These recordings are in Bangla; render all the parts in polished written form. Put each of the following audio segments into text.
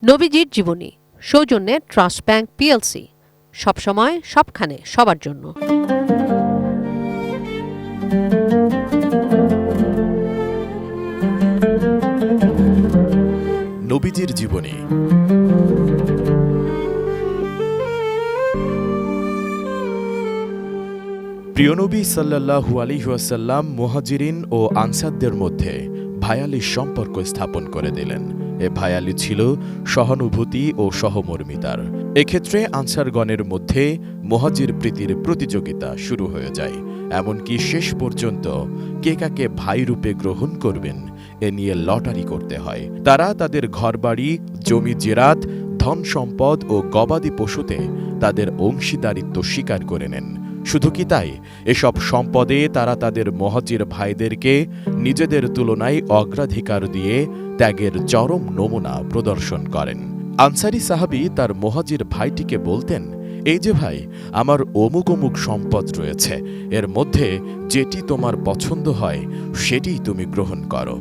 নবীজির জীবনী সৌজন্যে ট্রাস্ট ব্যাংক পিএলসি, সবসময় সবখানে সবার জন্য। নবীজির জীবনী। প্রিয় নবী সাল্লাল্লাহু আলাইহি ওয়াসাল্লাম মুহাজিরিন ও আনসারদের মধ্যে ভায়ালির সম্পর্ক স্থাপন করে দিলেন। এ ভায়ালি ছিল সহানুভূতি ও সহমর্মিতার। এক্ষেত্রে আনসারগণের মধ্যে মুহাজির প্রীতির প্রতিযোগিতা শুরু হয়ে যায়। এমনকি শেষ পর্যন্ত কে কাকে ভাই রূপে গ্রহণ করবেন এ নিয়ে লটারি করতে হয়। তারা তাদের ঘরবাড়ি, জমি জেরাত, ধন সম্পদ ও গবাদি পশুতে তাদের অংশীদারিত্ব স্বীকার করে নেন। শুধু কি তাই, এসব সম্পদে তারা তাদের মুহাজির ভাইদেরকে নিজেদের তুলনায় অগ্রাধিকার দিয়ে ত্যাগের চরম নমুনা প্রদর্শন করেন। আনসারী সাহাবী তার মুহাজির ভাইটিকে বলতেন, এই যে ভাই, আমার অমুক অমুক সম্পদ রয়েছে, এর মধ্যে যেটি তোমার পছন্দ হয় সেটিই তুমি গ্রহণ করো।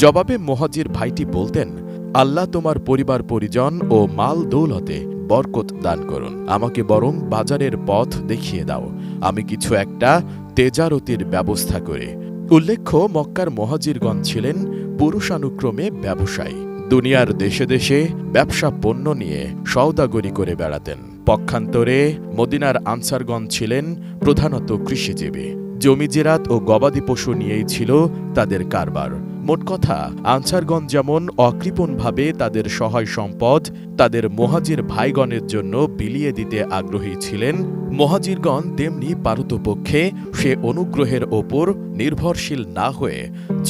জবাবে মুহাজির ভাইটি বলতেন, আল্লাহ তোমার পরিবার পরিজন ও মাল দৌলতে বরকত দান করুন। আমাকে বরং বাজারের পথ দেখিয়ে দাও, আমি কিছু একটা তেজারতির ব্যবস্থা করে। উল্লেখ্য, মক্কার মুহাজিরগণ ছিলেন পুরুষানুক্রমে ব্যবসায়ী। দুনিয়ার দেশে দেশে ব্যবসা পণ্য নিয়ে সওদাগরি করে বেড়াতেন। পক্ষান্তরে মদিনার আনসারগণ ছিলেন প্রধানত কৃষিজীবী। জমি জেরাত ও গবাদি পশু নিয়েই ছিল তাদের কারবার। মোট কথা, আনসারগণ যেমন অকৃপণভাবে তাদের সহায় সম্পদ তাদের মুহাজির ভাইগণের জন্য বিলিয়ে দিতে আগ্রহী ছিলেন, মুহাজিরগণ তেমনি পারতপক্ষে সে অনুগ্রহের ওপর নির্ভরশীল না হয়ে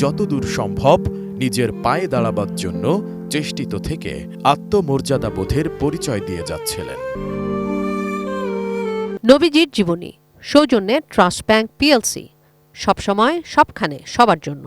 যতদূর সম্ভব নিজের পায়ে দাঁড়াবার জন্য চেষ্টিত থেকে আত্মমর্যাদাবোধের পরিচয় দিয়ে যাচ্ছিলেন। নবীজির জীবনী সৌজন্যে ট্রাস্ট ব্যাংক পিএলসি, সবসময় সবখানে সবার জন্য।